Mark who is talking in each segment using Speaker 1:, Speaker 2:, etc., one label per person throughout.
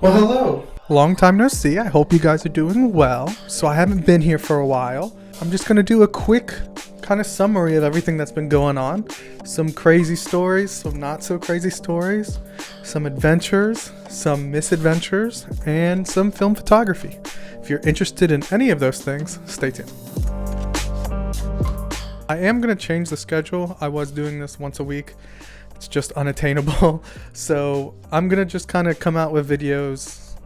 Speaker 1: Well, hello. Long time no see. I hope you guys are doing well. So I haven't been here for a while. I'm just going to do a quick kind of summary of everything that's been going on. Some crazy stories, some not so crazy stories, some adventures, some misadventures, and some film photography. If you're interested in any of those things, stay tuned. I am going to change the schedule. I was doing this once a week. It's just unattainable. So I'm going to just kind of come out with videos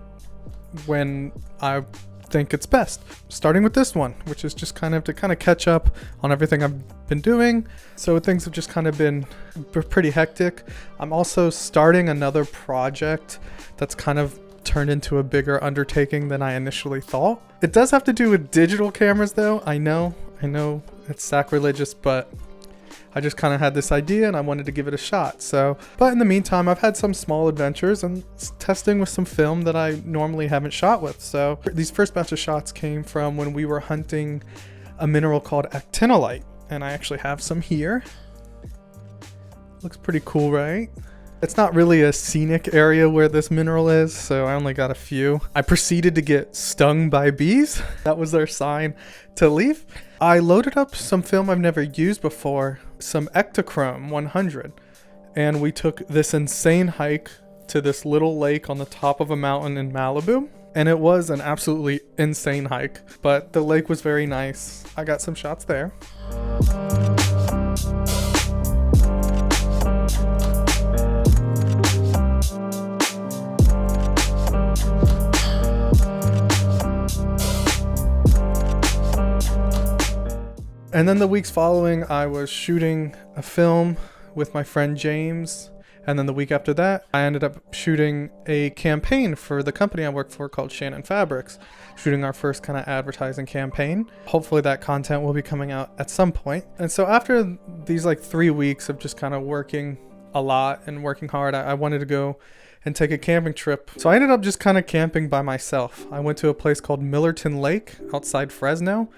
Speaker 1: when I think it's best. Starting with this one, which is just kind of to catch up on everything I've been doing. So things have just kind of been pretty hectic. I'm also starting another project that's kind of turned into a bigger undertaking than I initially thought. It does have to do with digital cameras though. I know it's sacrilegious, but I just kind of had this idea and I wanted to give it a shot. But in the meantime, I've had some small adventures and testing with some film that I normally haven't shot with. So these first batch of shots came from when we were hunting a mineral called actinolite, and I actually have some here. Looks pretty cool, right? It's not really a scenic area where this mineral is, so I only got a few. I proceeded to get stung by bees. That was their sign to leave. I loaded up some film I've never used before, some Ektachrome 100, and we took this insane hike to this little lake on the top of a mountain in Malibu, and it was an absolutely insane hike, but the lake was very nice. I got some shots there. And then the weeks following, I was shooting a film with my friend James. And then the week after that, I ended up shooting a campaign for the company I work for called Shannon Fabrics, shooting our first kind of advertising campaign. Hopefully that content will be coming out at some point. And so after these 3 weeks of just kind of working a lot and working hard, I wanted to go and take a camping trip. So I ended up just kind of camping by myself. I went to a place called Millerton Lake outside Fresno.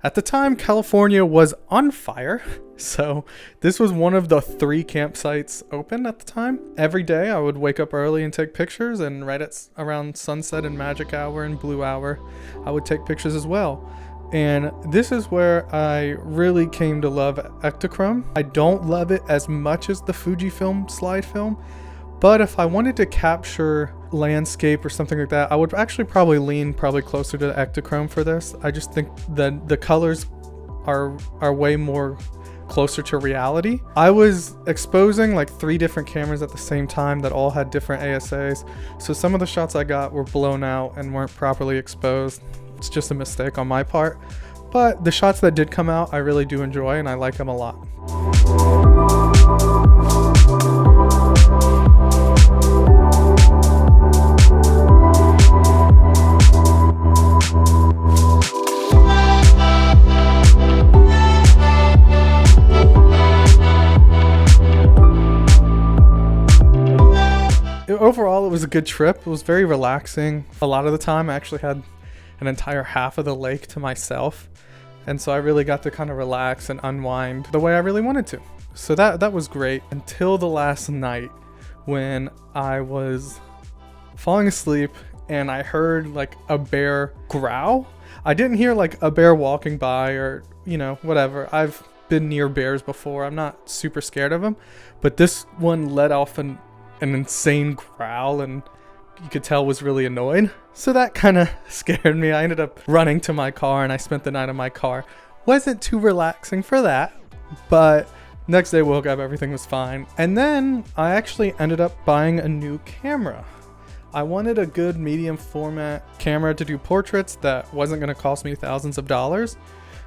Speaker 1: At the time, California was on fire, so this was one of the 3 campsites open at the time. Every day I would wake up early and take pictures, and right at around sunset and magic hour and blue hour, I would take pictures as well. And this is where I really came to love Ektachrome. I don't love it as much as the Fujifilm slide film, but if I wanted to capture landscape or something like that, I would actually probably lean closer to the Ektachrome for this. I just think that the colors are way more closer to reality. I was exposing 3 different cameras at the same time that all had different ASAs, so some of the shots I got were blown out and weren't properly exposed. It's just a mistake on my part, but the shots that did come out I really do enjoy and I like them a lot. Overall, it was a good trip. It was very relaxing. A lot of the time, I actually had an entire half of the lake to myself. And so I really got to kind of relax and unwind the way I really wanted to. So that was great until the last night when I was falling asleep and I heard a bear growl. I didn't hear a bear walking by or, whatever. I've been near bears before. I'm not super scared of them. But this one let off an insane growl and you could tell was really annoyed. So that kind of scared me. I ended up running to my car and I spent the night in my car. Wasn't too relaxing for that, but next day woke up, everything was fine. And then I actually ended up buying a new camera. I wanted a good medium format camera to do portraits that wasn't going to cost me thousands of dollars.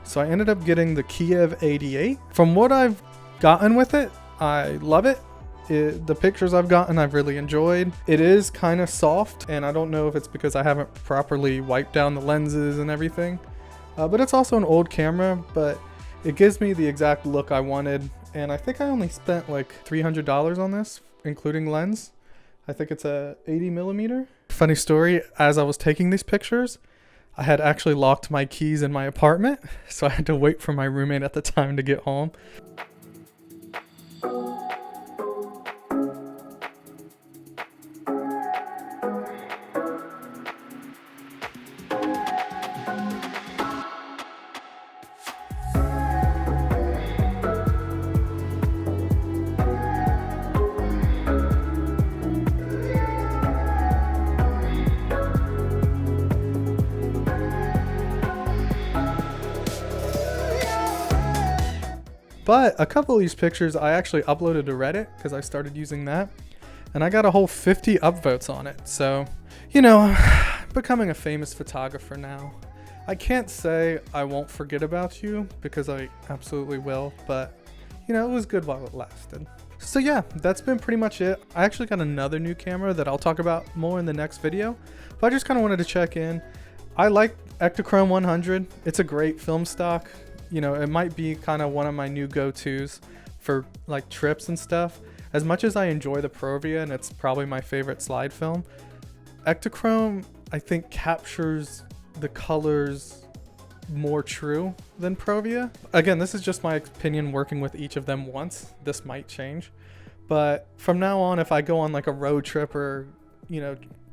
Speaker 1: So I ended up getting the Kiev 88. From what I've gotten with it, I love it. The pictures I've gotten I've really enjoyed. It is kind of soft and I don't know if it's because I haven't properly wiped down the lenses and everything, but it's also an old camera, but it gives me the exact look I wanted. And I think I only spent $300 on this including lens. I think it's a 80mm. Funny story, as I was taking these pictures I had actually locked my keys in my apartment, so I had to wait for my roommate at the time to get home. But a couple of these pictures I actually uploaded to Reddit because I started using that. And I got a whole 50 upvotes on it. So, you know, becoming a famous photographer now. I can't say I won't forget about you because I absolutely will. But, you know, it was good while it lasted. So yeah, that's been pretty much it. I actually got another new camera that I'll talk about more in the next video. But I just kind of wanted to check in. I like Ektachrome 100. It's a great film stock. You know, it might be kind of one of my new go-tos for like trips and stuff. As much as I enjoy the Provia and it's probably my favorite slide film, Ektachrome I think captures the colors more true than Provia. Again, this is just my opinion working with each of them once. This might change. But from now on, if I go on like a road trip or, you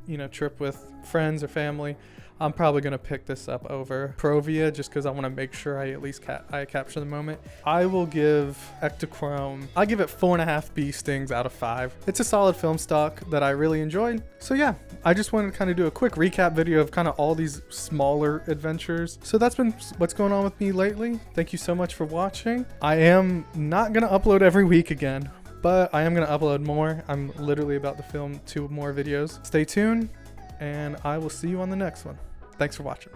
Speaker 1: know, trip with friends or family, I'm probably going to pick this up over Provia just because I want to make sure I at least I capture the moment. I will give Ektachrome, I give it 4.5 bee stings out of 5. It's a solid film stock that I really enjoyed. So yeah, I just wanted to kind of do a quick recap video of kind of all these smaller adventures. So that's been what's going on with me lately. Thank you so much for watching. I am not going to upload every week again, but I am going to upload more. I'm literally about to film 2 more videos. Stay tuned, and I will see you on the next one. Thanks for watching.